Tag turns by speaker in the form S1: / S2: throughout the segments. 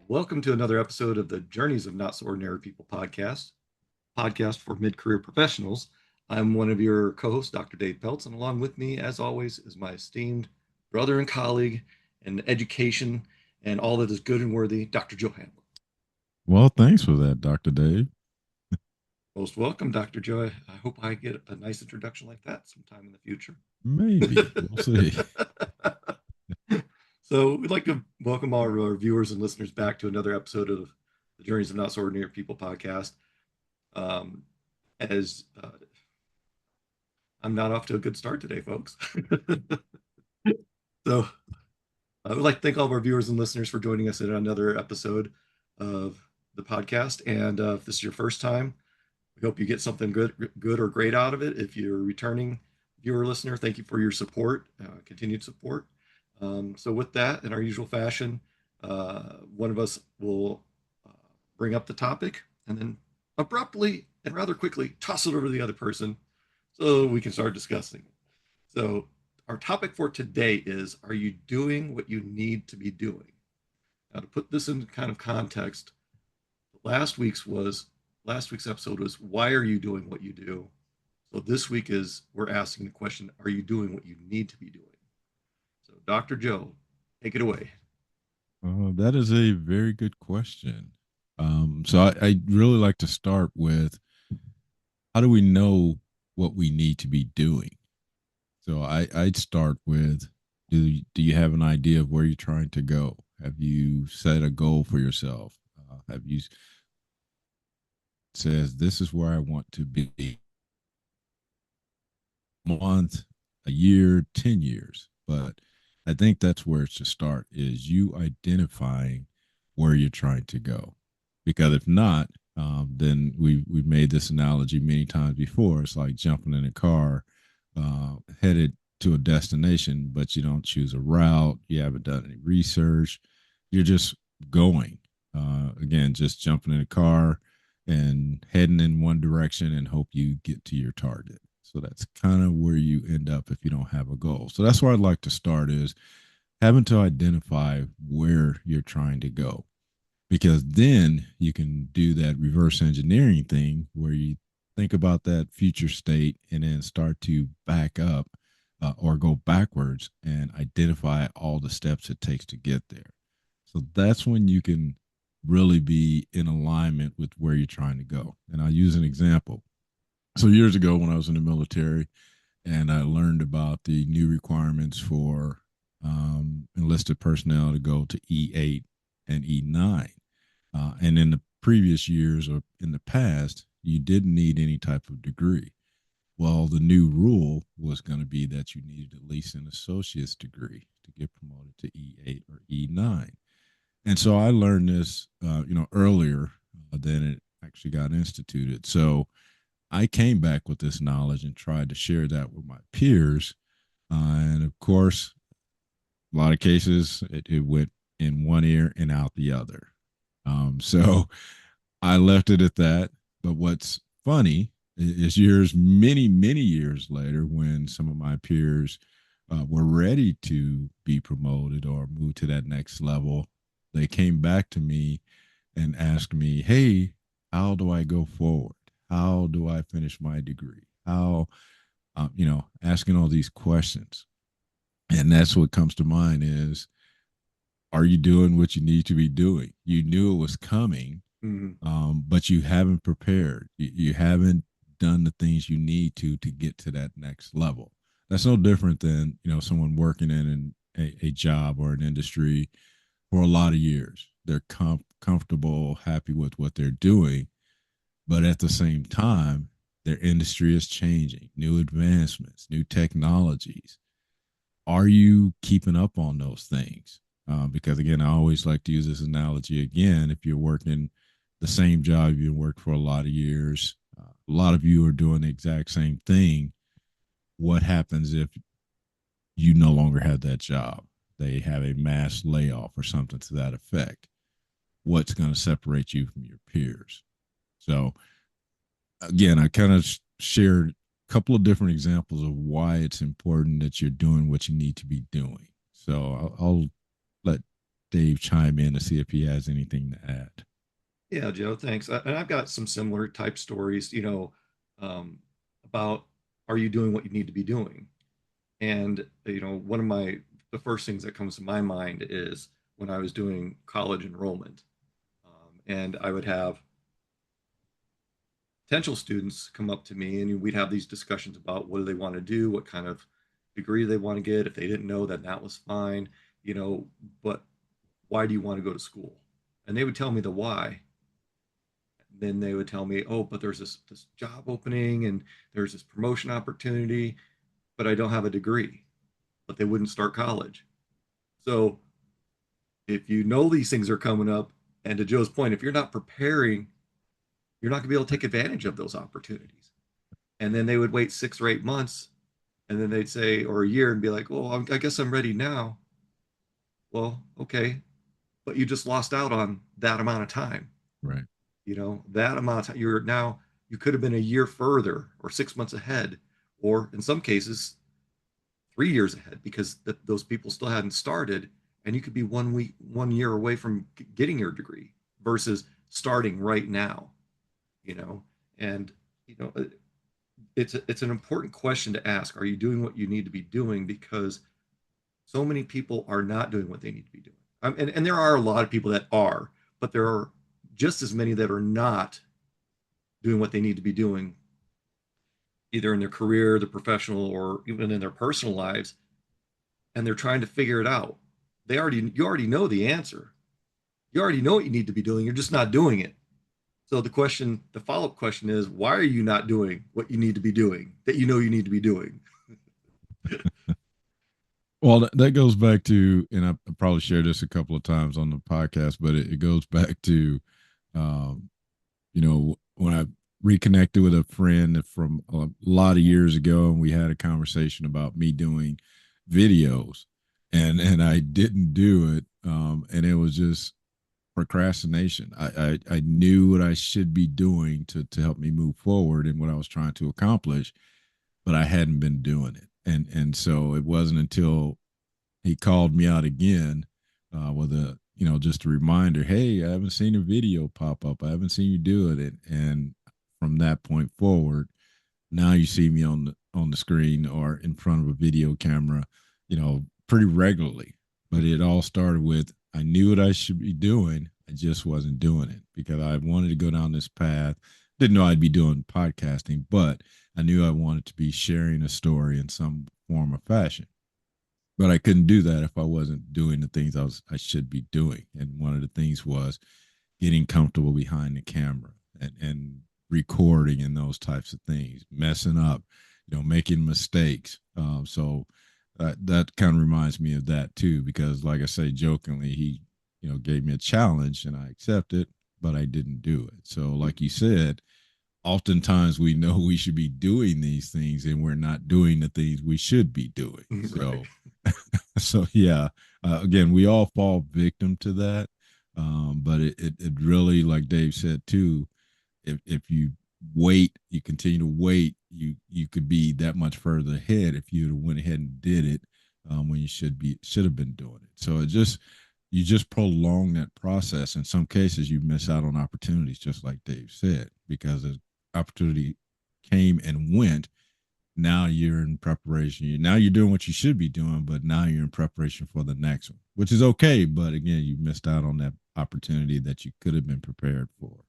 S1: Welcome to another episode of the Journeys of Not So Ordinary People podcast for mid-career professionals. I'm one of your co-hosts, Dr. Dave Peltz, and along with me, as always, is my esteemed brother and colleague in education and all that is good and worthy, Dr. Joe Hamlett.
S2: Well, thanks for that, Dr. Dave.
S1: Most welcome, Dr. Joe. I hope I get a nice introduction like that sometime in the future.
S2: Maybe. We'll see.
S1: So we'd like to welcome all our viewers and listeners back to another episode of the Journeys of Not So Ordinary People podcast. Um, as I'm not off to a good start today, folks. So I would like to thank all of our viewers and listeners for joining us in another episode of the podcast. And if this is your first time, we hope you get something good or great out of it. If you're a returning viewer listener, thank you for your support, continued support. So with that, in our usual fashion, one of us will bring up the topic and then abruptly and rather quickly toss it over to the other person so we can start discussing. So our topic for today is, are you doing what you need to be doing? Now, to put this in kind of context, last week's was last week's episode was, why are you doing what you do? So this week is, we're asking the question, are you doing what you need to be doing? So Dr. Joe, take it away.
S2: That is a very good question. I really like to start with, how do we know what we need to be doing? I'd start with, do you have an idea of where you're trying to go? Have you set a goal for yourself? Have you says this is where I want to be? Month, a year, 10 years. But I think that's where it should start, is you identifying where you're trying to go. Because if not, then we've made this analogy many times before. It's like jumping in a car, headed to a destination, but you don't choose a route. You haven't done any research. You're just going. Again, just jumping in a car and heading in one direction and hope you get to your target. So that's kind of where you end up if you don't have a goal. So that's where I'd like to start, is having to identify where you're trying to go, because then you can do that reverse engineering thing where you think about that future state and then start to back up, or go backwards and identify all the steps it takes to get there. So that's when you can really be in alignment with where you're trying to go. And I'll use an example. So years ago, when I was in the military and I learned about the new requirements for enlisted personnel to go to E8 and E9. And in the previous years, or in the past, you didn't need any type of degree. Well, the new rule was going to be that you needed at least an associate's degree to get promoted to E8 or E9. And so I learned this, earlier than it actually got instituted. So I came back with this knowledge and tried to share that with my peers. And of course, a lot of cases, it went in one ear and out the other. So I left it at that. But what's funny is, many years later, when some of my peers were ready to be promoted or move to that next level, they came back to me and asked me, hey, how do I go forward? How do I finish my degree? How, asking all these questions. And that's what comes to mind is, are you doing what you need to be doing? You knew it was coming,
S1: Mhm.
S2: but you haven't prepared. You haven't done the things you need to get to that next level. That's no different than, someone working in a job or an industry for a lot of years. They're comfortable, happy with what they're doing, but at the same time, their industry is changing, new advancements, new technologies. Are you keeping up on those things? Because again, I always like to use this analogy again. If you're working the same job you've worked for a lot of years, a lot of you are doing the exact same thing. What happens if you no longer have that job? They have a mass layoff or something to that effect. What's going to separate you from your peers? So again, I kind of shared a couple of different examples of why it's important that you're doing what you need to be doing. So I'll let Dave chime in to see if he has anything to add.
S1: Yeah, Joe, thanks. And I've got some similar type stories, um, about are you doing what you need to be doing? And, one of the first things that comes to my mind is when I was doing college enrollment. And I would have potential students come up to me and we'd have these discussions about what do they want to do, what kind of degree they want to get. If they didn't know, then that was fine, but why do you want to go to school? And they would tell me the why. Then they would tell me, oh, but there's this job opening and there's this promotion opportunity, but I don't have a degree, but they wouldn't start college. So if you know these things are coming up, and to Joe's point, if you're not preparing, you're not going to be able to take advantage of those opportunities. And then they would wait 6 or 8 months, and then they'd say, or a year, and be like, "Well, I guess I'm ready now." Well, okay, but you just lost out on that amount of time.
S2: Right.
S1: That amount of time. You could have been a year further, or 6 months ahead, or in some cases, 3 years ahead, because those people still hadn't started, and you could be 1 week, 1 year away from getting your degree versus starting right now. You know, and you know, it's an important question to ask. Are you doing what you need to be doing? Because so many people are not doing what they need to be doing. And there are a lot of people that are, but there are just as many that are not doing what they need to be doing, either in their career, their professional, or even in their personal lives, and they're trying to figure it out. You already know the answer. You already know what you need to be doing. You're just not doing it. So the follow-up question is, why are you not doing what you need to be doing that you know you need to be doing?
S2: Well, that goes back to, and I probably shared this a couple of times on the podcast, but it goes back to, um, when I reconnected with a friend from a lot of years ago, and we had a conversation about me doing videos, and I didn't do it, and it was just procrastination. I knew what I should be doing to help me move forward and what I was trying to accomplish, but I hadn't been doing it, and so it wasn't until he called me out again, with a, just a reminder, hey, I haven't seen a video pop up, I haven't seen you do it, and from that point forward, now you see me on the screen or in front of a video camera, pretty regularly. But it all started with, I knew what I should be doing, I just wasn't doing it because I wanted to go down this path. Didn't know I'd be doing podcasting, but I knew I wanted to be sharing a story in some form or fashion, but I couldn't do that if I wasn't doing the things I should be doing. And one of the things was getting comfortable behind the camera and recording and those types of things, messing up, making mistakes. So that kind of reminds me of that too, because like I say, jokingly, he, gave me a challenge and I accepted, but I didn't do it. So like you said, oftentimes we know we should be doing these things and we're not doing the things we should be doing.
S1: Right.
S2: So yeah, again, we all fall victim to that. But it really, like Dave said too, if you wait, you continue to wait, you could be that much further ahead if you went ahead and did it, when you should have been doing it. So you just prolong that process. In some cases, you miss out on opportunities, just like Dave said, because the opportunity came and went. Now you're in preparation. Now you're doing what you should be doing, but now you're in preparation for the next one, which is okay. But again, you missed out on that opportunity that you could have been prepared for.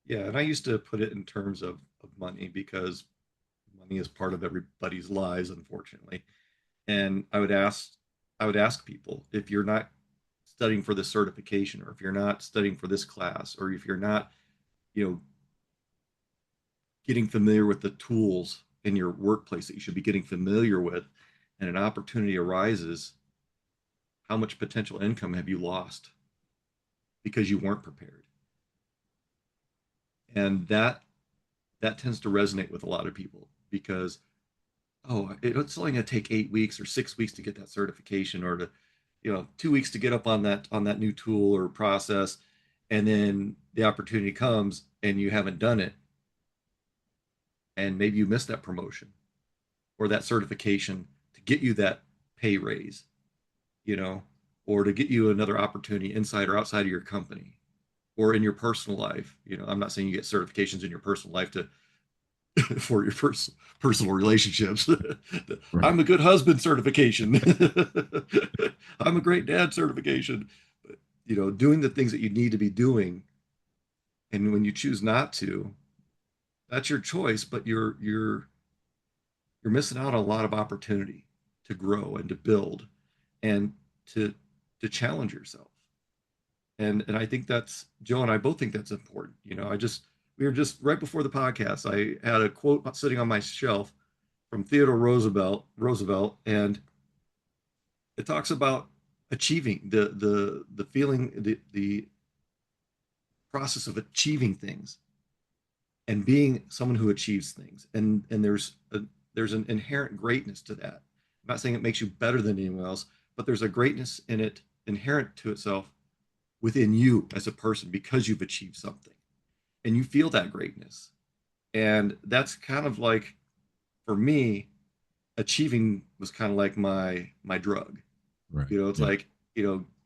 S1: Yeah, and I used to put it in terms of money because money is part of everybody's lives, unfortunately. And I would ask people, if you're not studying for this certification, or if you're not studying for this class, or if you're not, you know, getting familiar with the tools in your workplace that you should be getting familiar with, and an opportunity arises, how much potential income have you lost because you weren't prepared? And that tends to resonate with a lot of people because, oh, it's only going to take 8 weeks or 6 weeks to get that certification, or to 2 weeks to get up on that new tool or process, and then the opportunity comes and you haven't done it, and maybe you missed that promotion or that certification to get you that pay raise, you know. or to get you another opportunity inside or outside of your company or in your personal life. I'm not saying you get certifications in your personal life to for your personal relationships.
S2: Right.
S1: I'm a good husband certification. I'm a great dad certification. But, doing the things that you need to be doing, and when you choose not to, that's your choice. But you're missing out on a lot of opportunity to grow and to build and to to challenge yourself. And I think that's Joe and I both think that's important. We were just right before the podcast. I had a quote sitting on my shelf from Theodore Roosevelt, and it talks about achieving the feeling the process of achieving things and being someone who achieves things. And there's an inherent greatness to that. I'm not saying it makes you better than anyone else, but there's a greatness in it inherent to itself within you as a person because you've achieved something and you feel that greatness. And that's kind of like, for me, achieving was kind of like my drug.
S2: Right.
S1: It's
S2: Yep.
S1: like,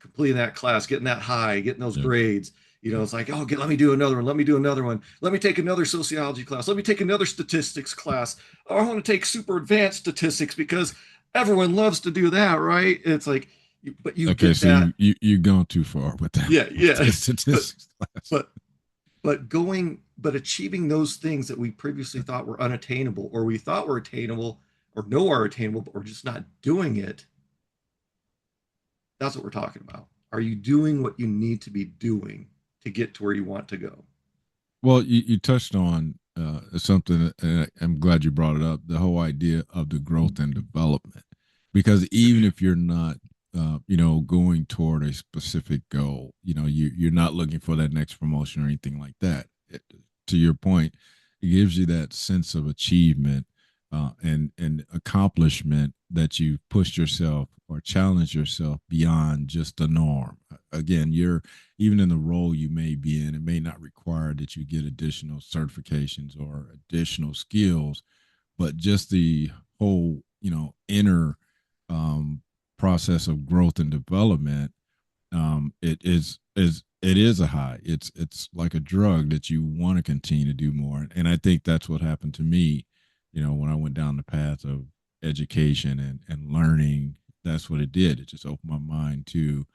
S1: completing that class, getting that high, getting those
S2: Yep.
S1: grades. It's like, oh, let me do another one. Let me do another one. Let me take another sociology class. Let me take another statistics class. Oh, I want to take super advanced statistics because everyone loves to do that, right? It's like, but you
S2: Okay,
S1: get
S2: so
S1: that.
S2: you've gone too far with that
S1: Yeah,
S2: with
S1: yeah.
S2: the
S1: But
S2: statistics class.
S1: but but achieving those things that we previously thought were unattainable, or we thought were attainable, or know are attainable, but we're just not doing it. That's what we're talking about. Are you doing what you need to be doing to get to where you want to go?
S2: Well, you touched on something, and I'm glad you brought it up. The whole idea of the growth and development, because even if you're not, going toward a specific goal, you're not looking for that next promotion or anything like that. To your point, it gives you that sense of achievement and accomplishment that you've pushed yourself or challenged yourself beyond just the norm. Again, you're even in the role you may be in, it may not require that you get additional certifications or additional skills, but just the whole, inner um, process of growth and development, it is a high. It's like a drug that you want to continue to do more, and I think that's what happened to me. When I went down the path of education and learning, that's what it did. It just opened my mind to,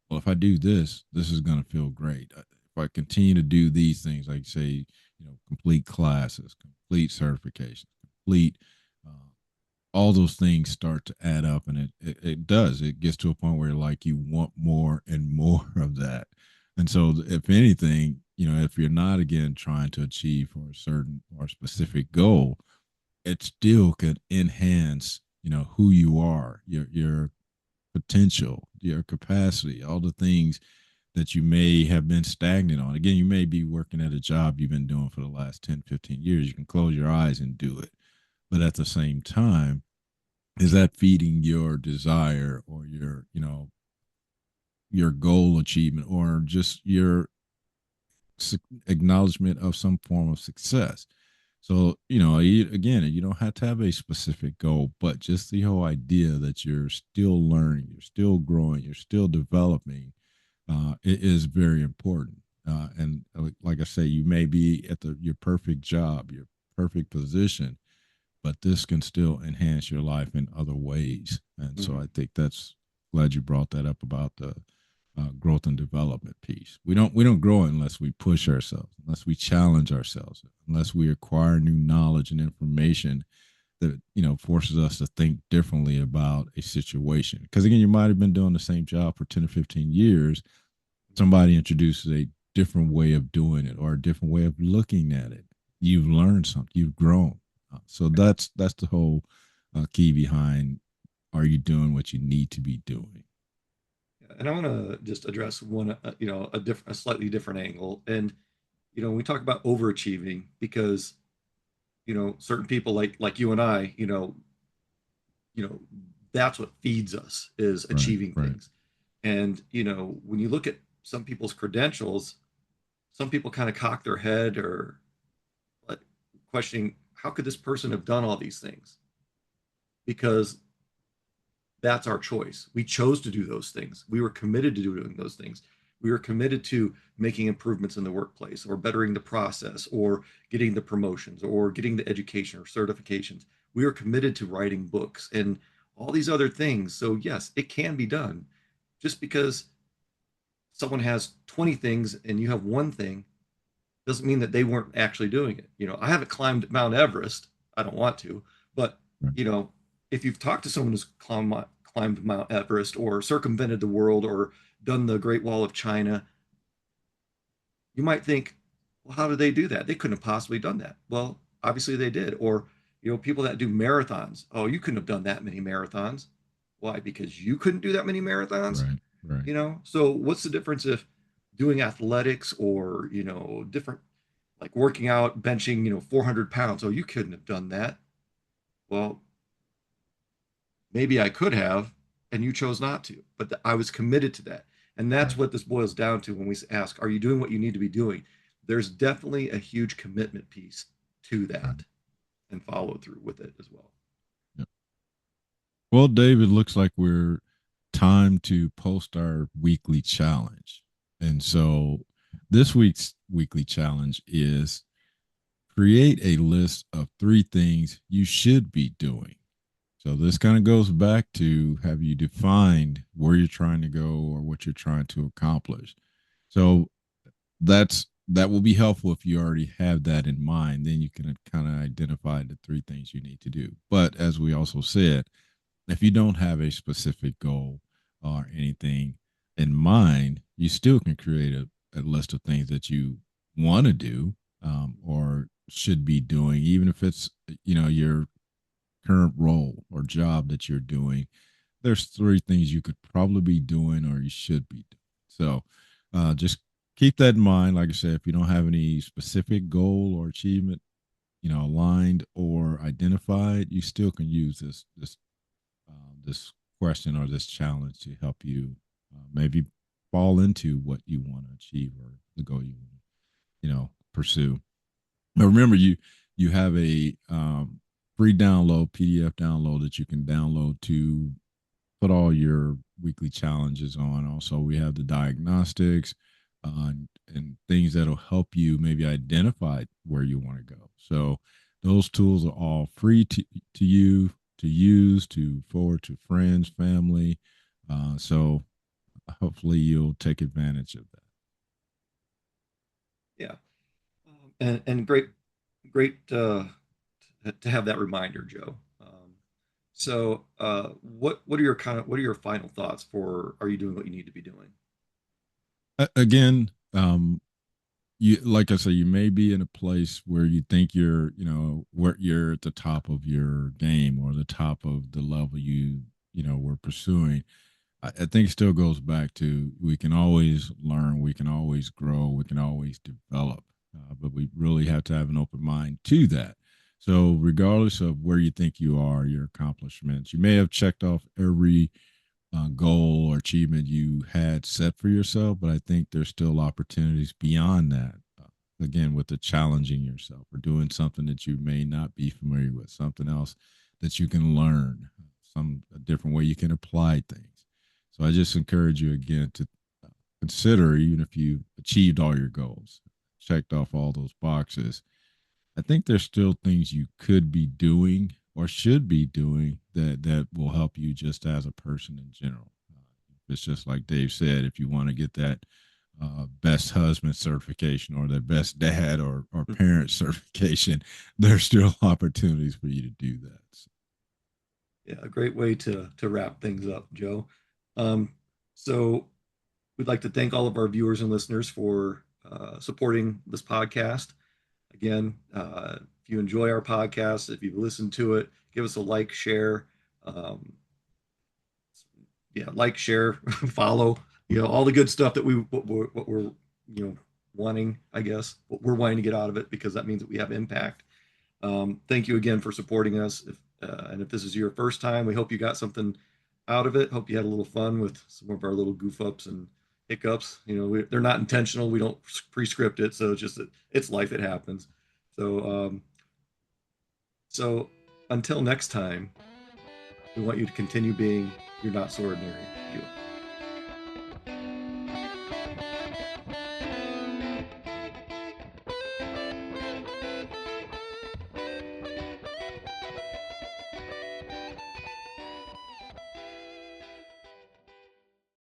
S2: well, if I do this, this is going to feel great. If I continue to do these things, like say, complete classes, complete certifications, complete, uh, all those things start to add up, and it does. It gets to a point where like you want more and more of that. And so, if anything, if you're not again trying to achieve for a certain or specific goal, it still could enhance, who you are, your potential, your capacity, all the things that you may have been stagnant on. Again, you may be working at a job you've been doing for the last 10, 15 years. You can close your eyes and do it. But at the same time, is that feeding your desire or your goal achievement or just your acknowledgement of some form of success? So, again, you don't have to have a specific goal, but just the whole idea that you're still learning, you're still growing, you're still developing, it is very important. And like I say, you may be at your perfect job, your perfect position, but this can still enhance your life in other ways. And so
S1: Mm-hmm.
S2: I think that's glad you brought that up about the growth and development piece. We don't grow unless we push ourselves, unless we challenge ourselves, unless we acquire new knowledge and information that forces us to think differently about a situation. Because again, you might have been doing the same job for 10 or 15 years. Somebody introduces a different way of doing it or a different way of looking at it. You've learned something. You've grown. So that's the whole key behind, are you doing what you need to be doing?
S1: And I want to just address one, a slightly different angle. And we talk about overachieving because certain people like you and I, you know, that's what feeds us is
S2: Right,
S1: achieving
S2: right.
S1: things. And when you look at some people's credentials, some people kind of cock their head or like questioning how could this person have done all these things? Because That's our choice. We chose to do those things. We were committed to doing those things. We were committed to making improvements in the workplace or bettering the process or getting the promotions or getting the education or certifications. We are committed to writing books and all these other things. So, yes, it can be done. Just because someone has 20 things and you have one thing doesn't mean that they weren't actually doing it. I haven't climbed Mount Everest. I don't want to, but
S2: Right.
S1: you know, if you've talked to someone who's climbed Mount Everest or circumvented the world or done the Great Wall of China, you might think, well, how did they do that? They couldn't have possibly done that. Well, obviously they did. Or, people that do marathons. Oh, you couldn't have done that many marathons. Why? Because you couldn't do that many marathons?
S2: Right. Right.
S1: So what's the difference if doing athletics or, different like working out, benching, 400 pounds? Oh, you couldn't have done that. Well, maybe I could have, and you chose not to, but I was committed to that. And that's
S2: Right.
S1: what this boils down to when we ask, are you doing what you need to be doing? There's definitely a huge commitment piece to
S2: Right.
S1: that and follow through with it as well.
S2: Yeah. Well, David, looks like we're time to post our weekly challenge. And so this week's weekly challenge is create a list of 3 things you should be doing. So this kind of goes back to, have you defined where you're trying to go or what you're trying to accomplish? So that will be helpful if you already have that in mind. Then you can kind of identify the 3 things you need to do. But as we also said, if you don't have a specific goal or anything in mind, you still can create a list of things that you want to do, or should be doing, even if it's your current role or job that you're doing. There's 3 things you could probably be doing or you should be doing. So just keep that in mind. Like I said, if you don't have any specific goal or achievement, aligned or identified, you still can use this question or this challenge to help you maybe fall into what you want to achieve or the goal you want to pursue. Now remember, you have a free download, PDF download, that you can download to put all your weekly challenges on. Also, we have the diagnostics and things that'll help you maybe identify where you want to go. So those tools are all free to you to use, to forward to friends, family. So hopefully you'll take advantage of that.
S1: Yeah. And great to have that reminder, Joe. What are your final thoughts for, are you doing what you need to be doing?
S2: Again, you, like I say, you may be in a place where you think where you're at the top of your game or the top of the level were pursuing. I think it still goes back to, we can always learn, we can always grow, we can always develop, but we really have to have an open mind to that. So regardless of where you think you are, your accomplishments, you may have checked off every goal or achievement you had set for yourself, but I think there's still opportunities beyond that. Again, with the challenging yourself or doing something that you may not be familiar with, something else that you can learn, some a different way you can apply things. So I just encourage you again to consider, even if you achieved all your goals, checked off all those boxes, I think there's still things you could be doing or should be doing that will help you just as a person in general. It's just like Dave said, if you want to get that best husband certification or that best dad or parent certification, there's still opportunities for you to do that. So,
S1: Yeah, a great way to wrap things up, Joe. Um, so we'd like to thank all of our viewers and listeners for supporting this podcast. Again, if you enjoy our podcast, if you've listened to it, give us a like, share. Um, yeah, like, share, follow. All the good stuff that what we're wanting. I guess what we're wanting to get out of it, because that means that we have impact. Thank you again for supporting us. And if this is your first time, we hope you got something out of it. Hope you had a little fun with some of our little goof ups and hiccups. They're not intentional. We don't pre-script it, so it's just that it's life. It happens. So, so until next time, we want you to continue being you're not so ordinary. You.